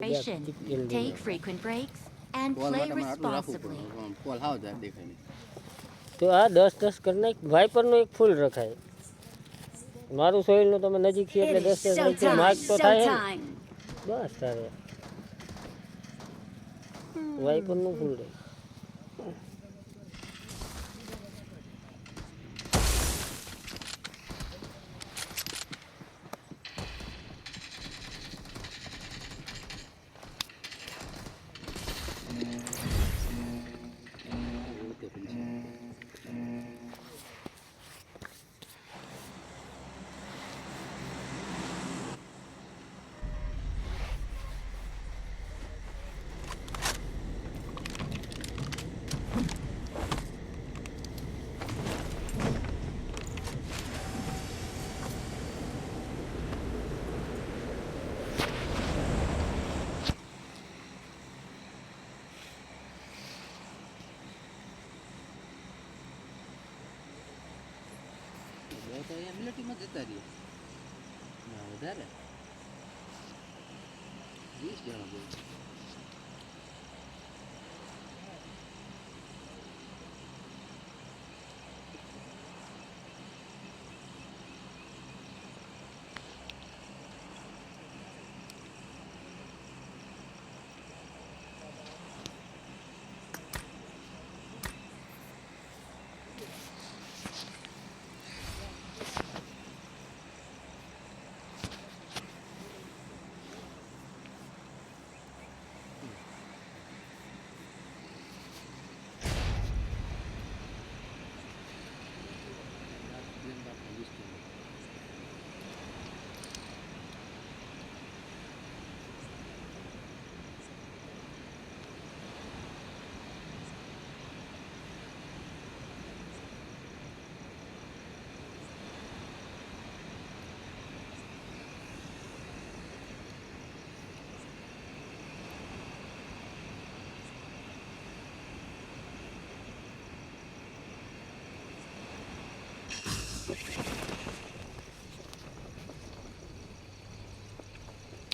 Take frequent breaks and play responsibly. તો આ 10-10 કરી નાખ. વાઇપરનો એક ફૂલ રખાય. મારું સોઇલનું તમે નજીક છે એટલે 10-10 રાખજો. માર્ક તો થાય ને બસ તારે વાઇપરનું ફૂલ રહે. તો અહીંયા મિલિટરીમાં જતા રહીએ વધારે 20 જણા બોલ.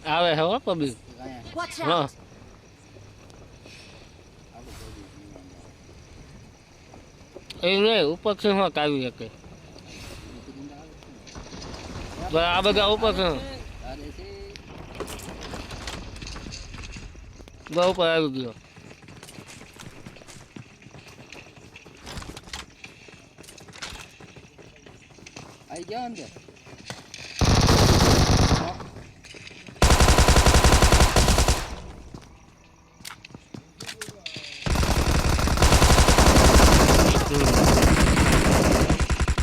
આવે હે હો પબ્લિક. હા એ નહીં ઉપર છે હા કાવી શકે આ બધા ઉપર છે ઉપર આવી ગયો. આવી જાવ અંદર.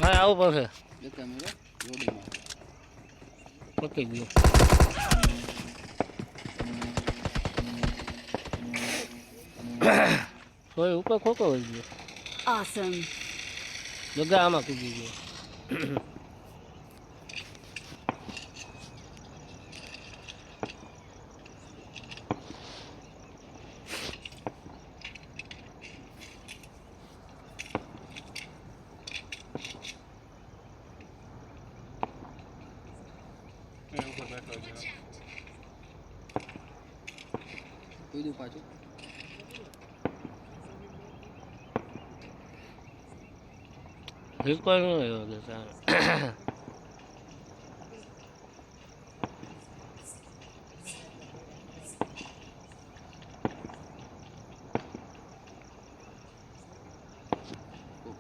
હા આવું પડશે. પકી ગયો. કોઈ ઉપર ખોખો હોય ગયો. Awesome. જગ્યા આમાં કૂદી ગયો. પાછું હિસ્કો નહીં આવ્યો કે સારું.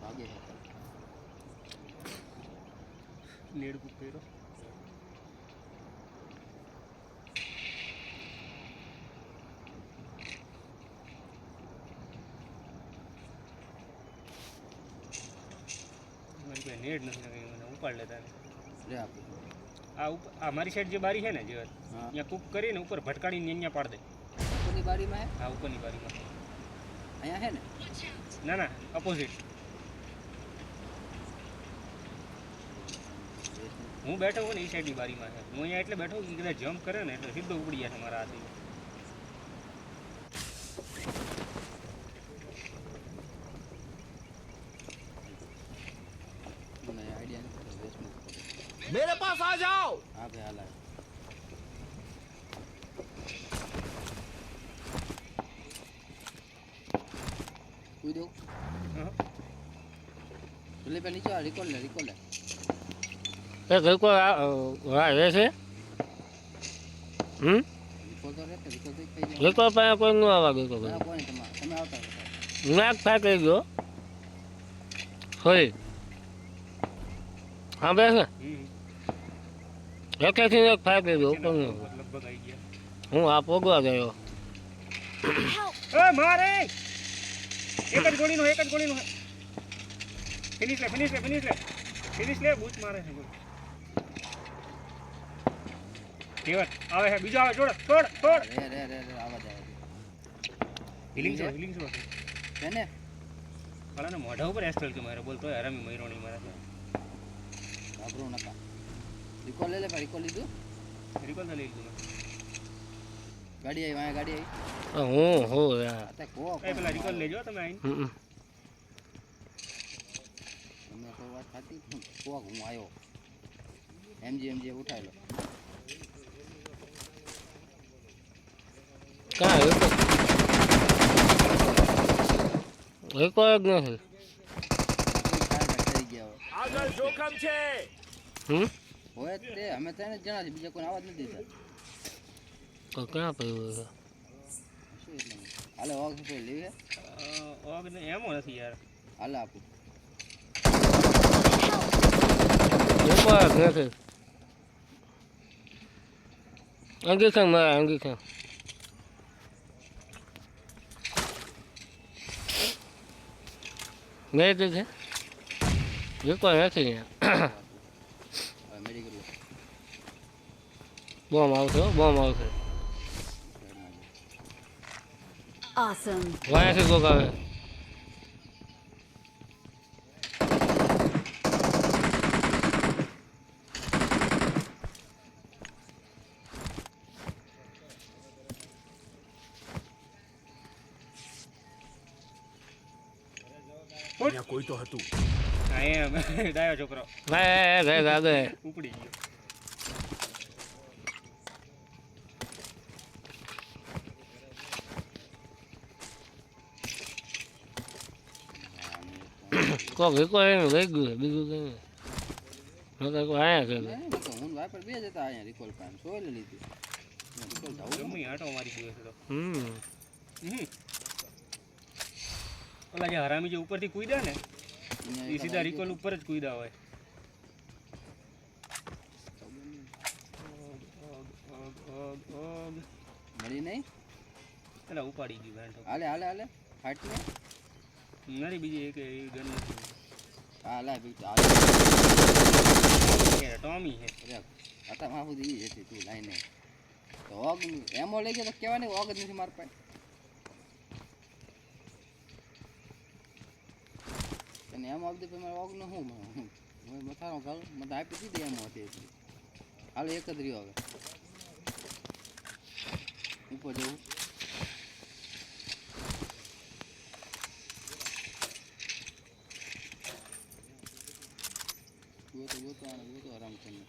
ભાગે નેડ બુક કર્યો. નેડ નથી મને ઉપાડ લેતા આ મારી સાઈડ જે બારી છે ને જે ત્યાં કુક કરીને ઉપર ભટકાડીને અહીંયા પાડ દે. ઉપરની બારીમાં હા ઉપરની બારીમાં અહીંયા છે ને ના ના અપોઝિટ હું બેઠો હોય ને એ સાઈડની બારીમાં છે. હું અહીંયા એટલે બેઠો કે કદાચ જમ્પ કરે ને એટલે સીધો ઉપડી જાય મારા હાથથી. मेरे पास आ जाओ. हाँ भाई हाल है. જોઈ દઉં હા. એટલે પેલા નીચે રિકોલ લે એ ઘર કોઈ રહે છે હમ રિકોલ તો રહેતો રિકોલ તો થઈ જાય ઘર કોઈ પાસે કોઈ ન આવવા ગયો કોઈ નહીં તમે આવતા રહો. નાક ફાટી ગયો હોય હા બેસ ને એકેથી એક ફાટી ગયો ઉપર નો. લગભગ આવી ગયા. હું આ પોગવા ગયો એ મારે એક જ ગોળીનો ફિનિશ લે બૂચ મારે છે બોલ. કેવટ આવે છે બીજો આવે છોડ રે આવા જાય હિલિંગ છો તેને ને મોઢા ઉપર એસ્ટ્રલ કે મારે બોલ તોય હરામી મયરો નહીં મારે વાપરો નકા રિકોલ લે ભાઈ રિકોલ લીધું રિકોલ તો લઈ લીધું મેં. ગાડી આવી વાયા ગાડી આવી હું હો યાર અતે કો એ પેલા રિકોલ લેજો તમે આઈને. તમે તો વાત સાચી કોક હું આવ્યો એમજી ઉઠાવેલો કાંઈ એક જ નથી થઈ ગયા આગળ જોખમ છે. હોય તે અમે તેને જણા છે બીજા કોઈ આવાજ નથી દેતા તો ક્યાં પડ્યું છે શું એટલે હાલે ઓગ છે લેવે ઓગ ને એમો નથી યાર. હાલે આપું એક નથી અંગી ખાં મારા અંગી ખાં મેં છે એ કોઈ નથી અહીંયા મેડિકલ બોમ્બ આવશે Awesome. વાયાથી કોક આવે અહીંયા કોઈ તો હતું. હા એમ ડાયો છોકરો આગળ ઉપડી ગયો. કોક એક એનું લઈ ગયું બીજું કઈ નહીં કોઈ આયા છે હું વાપર બે જતા અહીંયા રિકોલ પાન સોય લીધી રિકોલ જાવું ગમે આટો મારી ગયો છે તો. હમ ઓલા જે હરામી જે ઉપરથી કૂદ્યા ને એ સીધા રિકોલ ઉપર જ કૂદ્યા હોય. મળી નહીં એટલે ઉપાડી ગયું બેન. હાલે ફાટ ને મારી બીજી એક ગન નથી. હાલે બી ટોમી છે. હતા માં સુધી ઈ હતી તું લાઈને તો ઓગ એમો લઈ ગયો તો કહેવાય ને ઓગ જ નથી માર પાસે અને એમ આપી દે મારે ઓગ નો હું મથાનો ગાલ મને આપી દીધી એમ હતી એટલી હાલ એક જ રહ્યો હવે ઉપર જવું ગોતો આરામ કરીને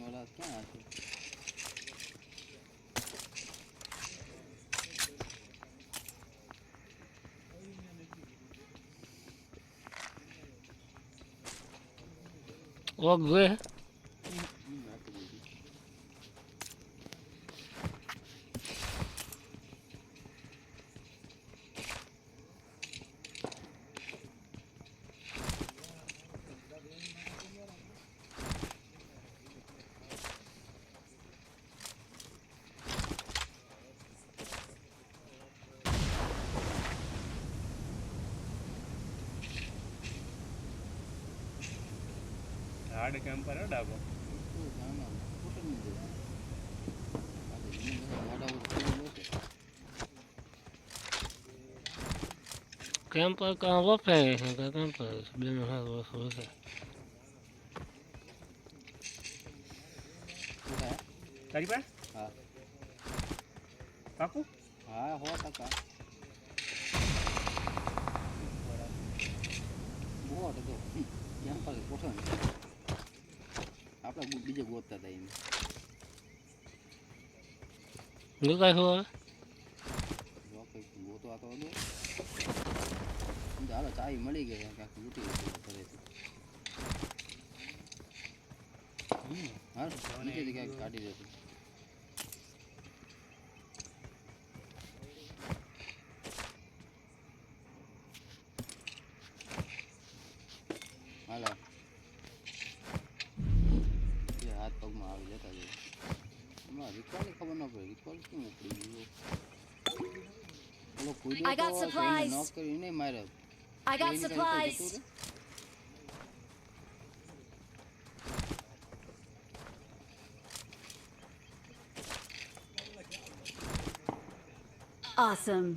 वाला क्या है ઓગ જોઈએ હાર્ડ કેમ્પર હે ડાબો. કેમ્પર કાં વપરાય છે કે કેમ્પર બેનો સારું વસ્તુ છે. તારી પાસે હા પાકું હા 100%. બહુ હતો કેમ પર કોઠો ને આપણે બીજે ગોતતા હતા એને નીકળ શું હવે ગોતો આ તો હતો ચાલો ચાવી મળી ગઈ કાંઈક લૂંટી લીધું ઘરેથી. હા નીચેથી ક્યાંક કાઢી દેતું. હાલો એ હાથ પગમાં આવી જતા જાય. એમાં રિકોલની ખબર ન પડે રિકોલ કેમ ઉપડી ગયું. પેલો કૂદો I got તો supplies. નોક કરી નહીં માર્યો. I got એની સાથે supplies. જતું રહે. Awesome.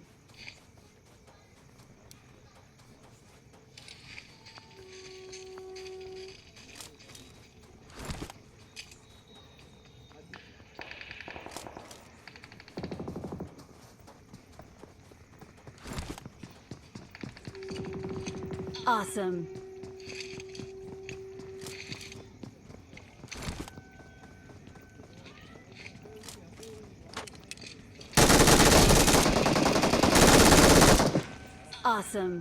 Awesome. Awesome.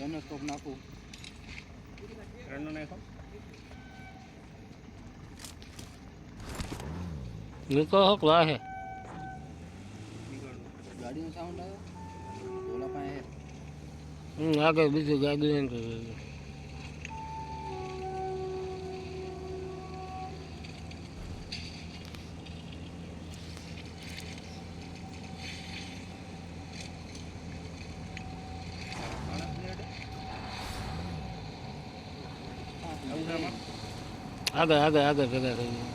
એનો સ્કોપ નાખું. ત્રણનો નાખો. નીકળ હક વાહે નીકળનું ગાડીનો સાઉન્ડ આવે ઓલા પાસે આગળ બીજું ગાડી એમ કે આગળ આગળ આગળ ભેગા થઈ ગયા.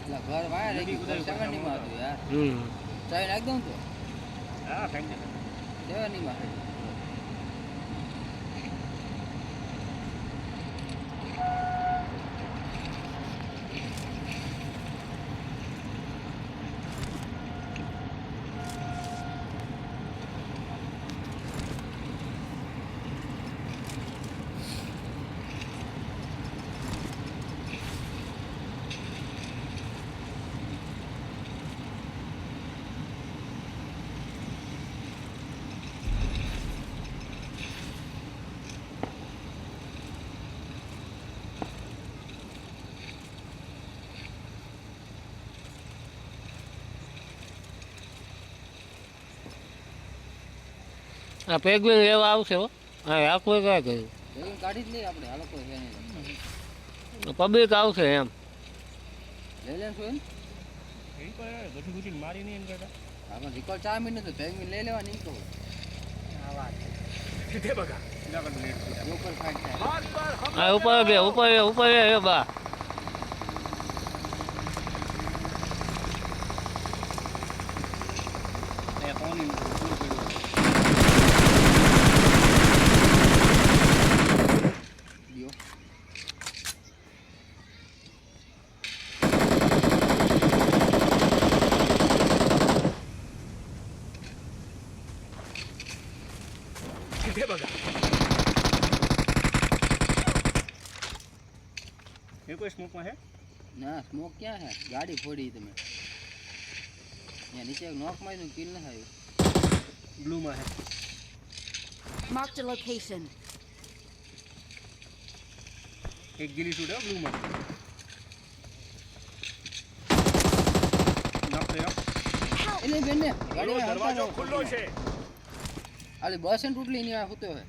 એટલે ઘર વાયા રહી ગયું. ઘર 70 માં હતું યાર. ચાવી નાખી દઉં તો હા ખાઈ જશે. 70 માં હતું. આ પેગવિન લેવા આવશે હો. હા આખું ક્યાં કર્યું એવી કાઢી જ લઈએ આપણે આ લોકો છે નહીં. પબ્લિક આવશે એમ. લઈ લેને શું એ પણ ગઠી ગુઠી મારી નહીં એમ કરતા. આપણે રિકોલ 4 મિનિટ તો ભેગી લઈ લેવા નહીં કહું. तिथे बघा ના કરતું લેટ લોકલ ફાઇટ થાય. हाथ पर हम હા ઉપર બે ઉપર બે ઉપર બે બા એ ફોન પૂરું કર્યું. દિયો तिथे बघा એ કોઈ સ્મોકમાં હે ના સ્મોક ક્યાં હે ગાડી ફોડી તમે ત્યાં નીચે નોક માર્યું કિલ ન થયું. બ્લુમાં હે. Marked a location. એક ગીલી શૂટ હે બ્લુમાં. નોક થયો. એટલે બેન ને પેલો ગાડી દરવાજો ખુલ્લો છે આલી બસ એન તૂટલી ની આ હોતો હે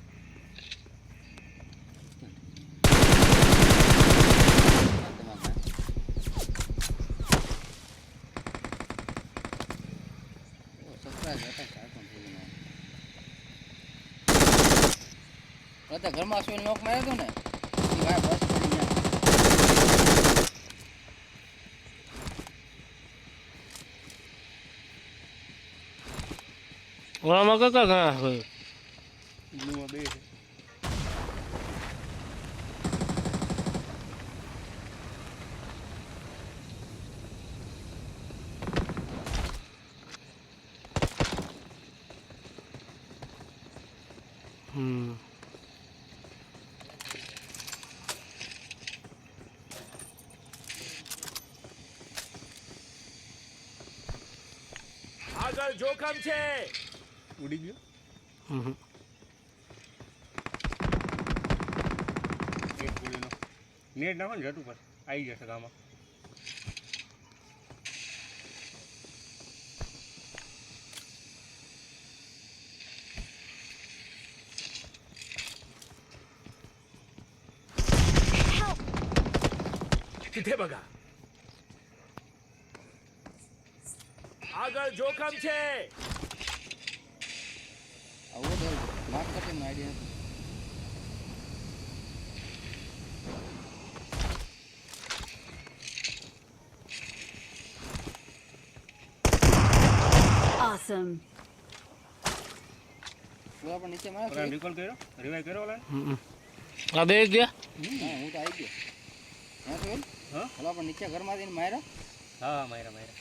અત્યારે ઘરમાં સોઈ નોક માર્યો હતો ને એ ભાઈ બસ પડી ગયા. ઓલામાં કેટલા ઘણા હોય? બ્લુમાં 2 છે. આગળ જોખમ છે. ઉડી ગયો. એક ગોળીનો નેટ નાખો ને જટ ઉપર આવી જશે ગામમાં. तिथे बघा. આગળ જોખમ છે. આવો તો માફ કરશે મને આઈડિયા નથી. Awesome. ઓલા પણ નીચે માર્યો ઓલા રિકોલ કર્યો, રિવાઇવ કર્યો ઓલા. આ બે ગયા? હા હું તો આવી ગયો. હા સોહેલ હા ઓલા પણ નીચે ઘરમાંથી માર્યા. હા માર્યા.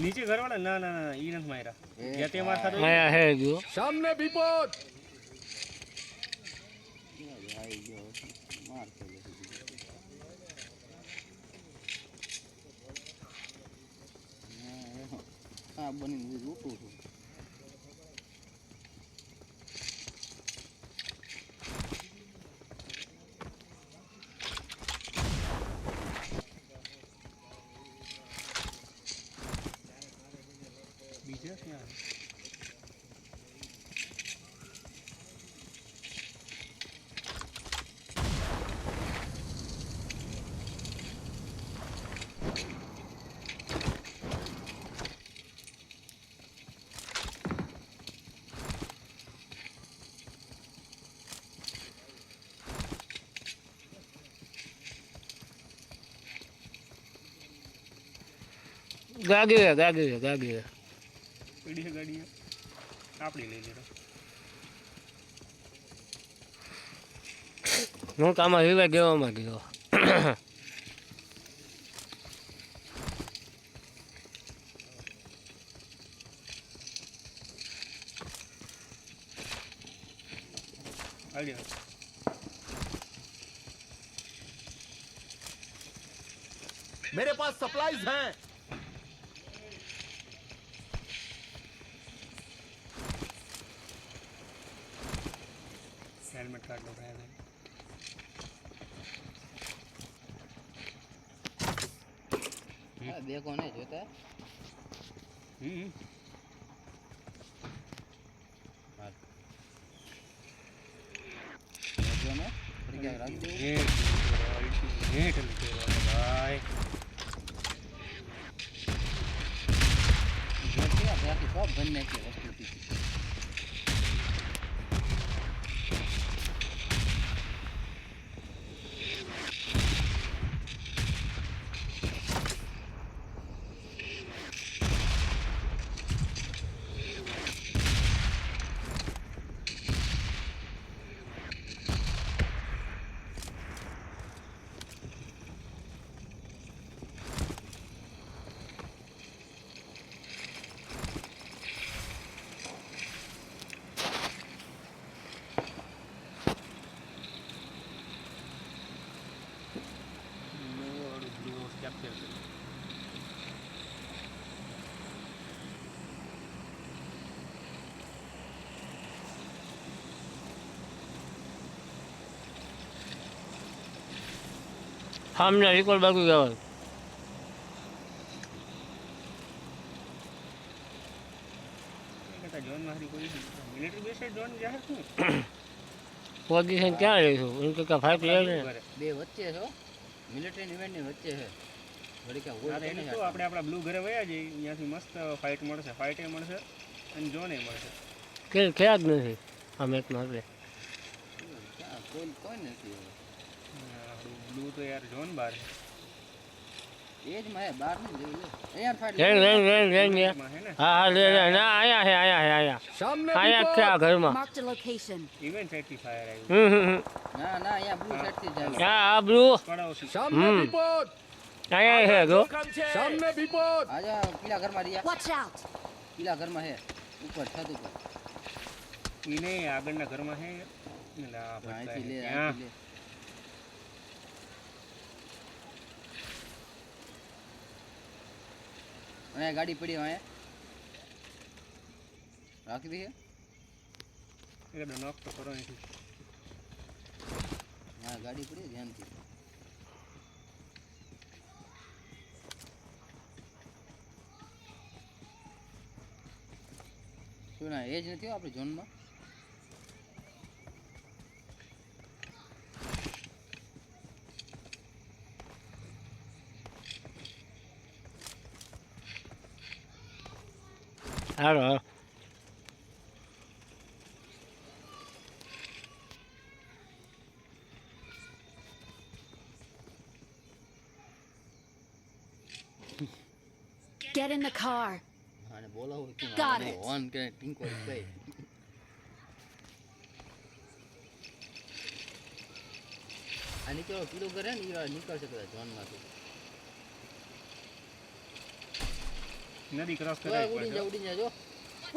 નીચે ઘરવાળા ના ના ના ઈ નથી માર્યા. જ્યાં તે માર ખાધો અહીંયા હે ગયો. સામને વિપત. આવી ગયો માર ખાધો. હા બની ઉઠું છું. બીજે ક્યાં? ગાગી પીડી છે ગાડી આપણી લઈ લીધો. હું તો આમાં વિવાહ ગેવામાં ગયો. આઈડિયા मेरे पास सप्लाईज हैं. हेलमेट काट लो भाई. હા બે કોને જોતા જો ને થોડી ક્યાંક રાખી દેવું. નેટ ભાઈ ત્યાંથી સબ ભરી નાખી વસ્તુથી. કેપ્ચર કર્યું. સામને રિકોલ બાજુ જવાનું. જોનમાં હારી કોઈ મિલિટરી બેઝ જોન જાહેર શું પોઝિશન ક્યાં રહીશું? એમ કે ફાઈટ લઈ ને બે વચ્ચે છો મિલિટરી ઇવેન્ટની વચ્ચે છે વળી કે આ હોય તો એને તો આપણે આપણા બ્લુ ઘરે વયા જઈએ અહીંયાથી મસ્ત ફાઇટ મળશે, ફાઇટે મળશે અને જોને મળશે. ખેયા જ નથી આ મેચમાં આપણે. ક્યાં કોઈ નથી હવે. આપણું બ્લુ તો યાર જોન બાર એ જ માં બહાર નહીં જોઈ લે અહીંયા ફાઇટ રેન હે ને. હા હા લે ના અહીંયા सामने અહીંયા છે આ ઘરમાં. Marked a location. ઇવેન્ટ સાઈડથી ફાયર આવ્યું. ના અહીંયા બ્લુ સાઈડથી જાય હા આ બ્લુ પડાવશી. सामने विपद અહીંયા છે જો. सामने विपद આજા પીલા ઘરમાં રહ્યા Watch out. પીલા ઘરમાં હે ઉપર છત ઉપર એને આગળના ઘરમાં હે એટલે આ બધા અહીંથી લે ત્યાં. અહીંથી લે અને ગાડી પડી અહીંયા રાખી દઈએ એકદમ નોક તો કરો અહીંથી. હા ગાડી પડી ધ્યાનથી શું ના એ જ નથી આપણે ઝોનમાં હાલો હાલો. Get in the car. અને બોલાવો કે Got it. ઓન કે ટિંકો કઈ આ નીચે પીલું કરે ને એ નીકળશે કદાચ ઝોનમાંથી નદી ક્રોસ તો કરાવી ઉડીને પડશે. જાય ઉડીને જાય જો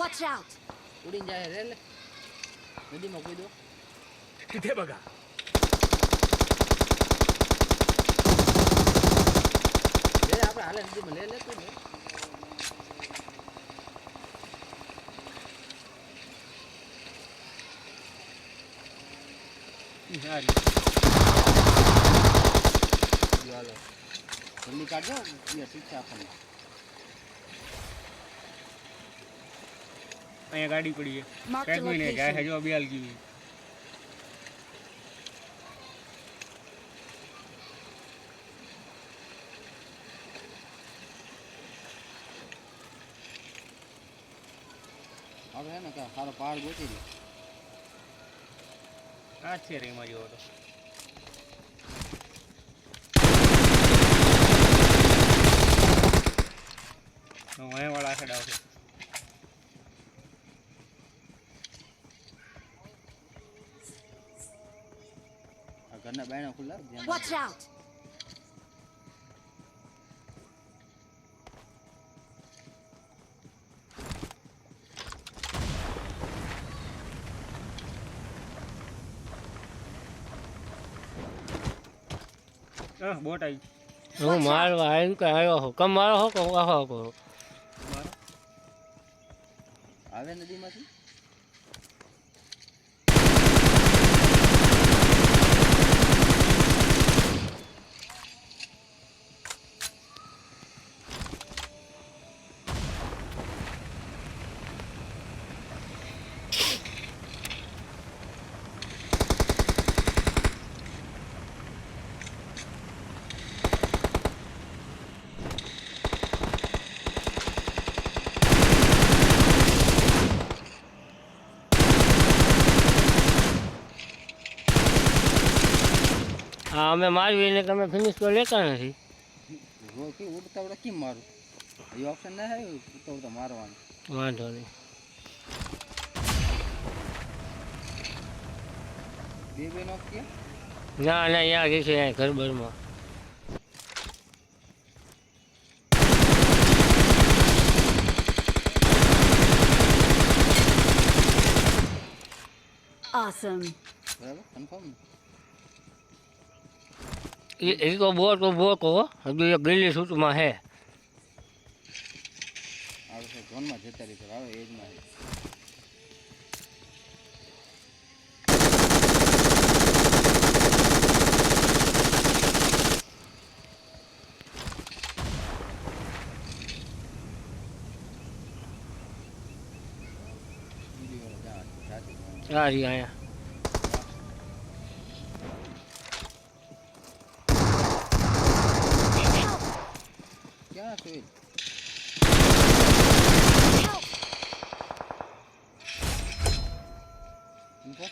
Watch out. ઉડીને જાય રે લે નદીમાં કૂદો किथे बघा લે આપણે હાલે નદીમાં લે તું લે સારી. જો હાલો જલ્દી કાઢજો એ ઠીક છે આપણને અહીંયા ગાડી પડી છે. Marked a કાંઈક બી નહીં જાય છે location. જો બેલ ગયું. આપણે હે ને કે સારો પહાડ ગોતી લે આ જ છે રેમાં જેવો તો. તો વાળા આખે આવશે. આ ઘરના બાયણા ખુલ્લા ધ્યાન Watch out. હા બોટ આવી. હું મારવા આવીને કે આવ્યો હો કમ મારો હો કે હું આહો કરું. મારો આવે નદીમાંથી હા અમે મારવીને તમે ફિનિશ તો લેતા નથી. કે ઉડતા ઉડતા કેમ મારું એ ઓપ્શન ના હોય ઉડતા ઉડતા મારવાનું વાંધો નહીં. બે નોક કે ના ના યાર છે અહીંયા ઘર બરમાં. Awesome. બરાબર કન્ફર્મ એ તો બોટ હો હજુ એક ગીલી સૂટમાં હે. આવે છે ઝોનમાં જતા રહી આવે એજમાં સારી અહીંયા સોહિલ Help! ઊભો.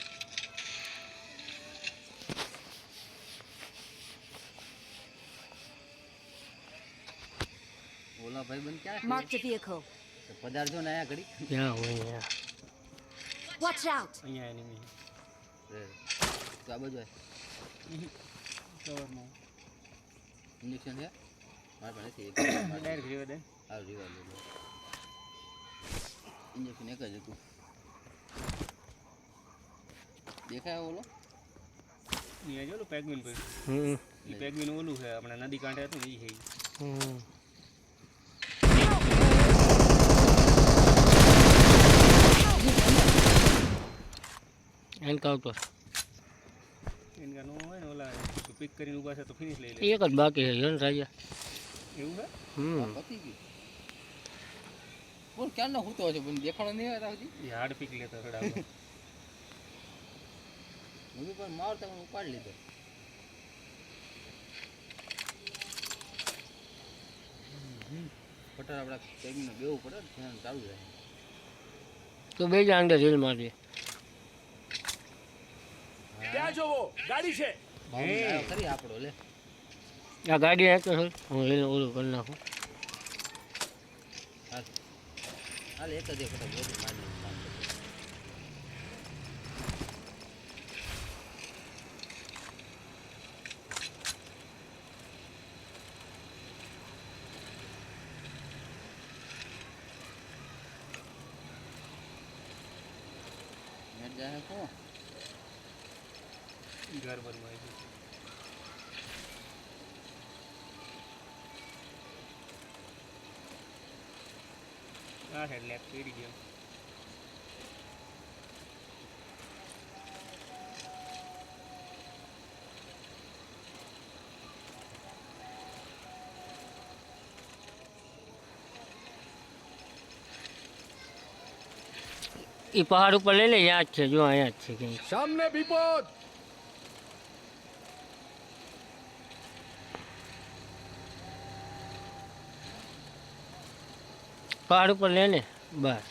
ઓલા ભાઈ બંધ ક્યાં Marked a vehicle. છે પધારજો ને આયા ઘડી ક્યાં હોય અહીંયા Watch out! અહીંયા એનિમી રે તો આ બાજુ કવરમાં ઇન્જેક્શન છે મારા પાસે નથી ડાયરેક્ટ રેવા દે આવ રીવા લે ઇન્જેક્શન એક જ હતું દેખાય ઓલો અહીંયા જો ઓલું પેગવિન પર હમ એ પેગવિન ઓલું છે આપણે નદી કાંઠે હતું ને એ છે ઈ. હમ એન્કાઉન્ટર એનકા નો હોય ને ઓલા પિક કરીને ઊભા છે તો ફિનિશ લઈ લે એક જ બાકી છે જન રાજા એવું છે હમ આ પતી ગયું બોલ ક્યારનો હૂતો છે પણ દેખાડો નહીં આવતા સુધી એ હાર્ડ પિક લેતા થોડા હું પણ મારતા હું ઉપાડી લીધો ફટાર આપણા કેબિનને બેવું પડે ને ધ્યાન ચાલુ રહે તો બે જ અંદર રીલ મારી ત્યાં જોવો ગાડી છે ભાવની આવ્યો ખરી આપણો લે આ ગાડી એક હું લઈને ઓલું કરી નાખું હાલ હાલ એક જ એક ફટાક બધું મારી લઈશ, કામ પતી. નેટ જાય કોણ ઘર બનવાય છે આ સાઈડ લેફ્ટ કરી ગયો એ પહાડ ઉપર લઈ લે યાદ છે જો અહીંયા જ છે ક્યાંક સામને વિપદ પહાડ ઉપર લે ને બસ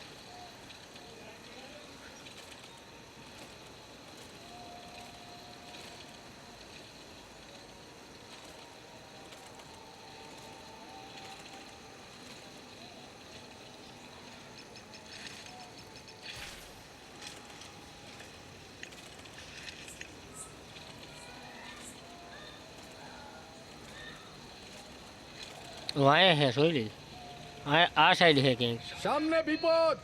વાય હે સોયલી આ સાઈડ છે ક્યાંક સામને વિપદ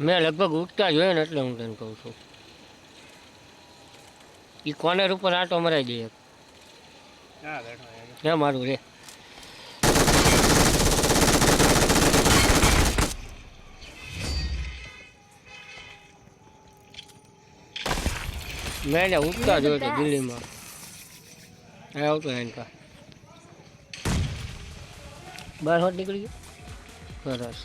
મેં લગભગ ઉઠતા જોયો ને એટલે હું તને કહું છું એ કોર્નર ઉપર આટો મરાઈ દઈએ હા બેઠો અહીંયા હે મારું રે મેં એને ઉઠતા જોયો તો દિલ્હીમાં આવતો એનકા બહાર હોટ નીકળી ગયો સરસ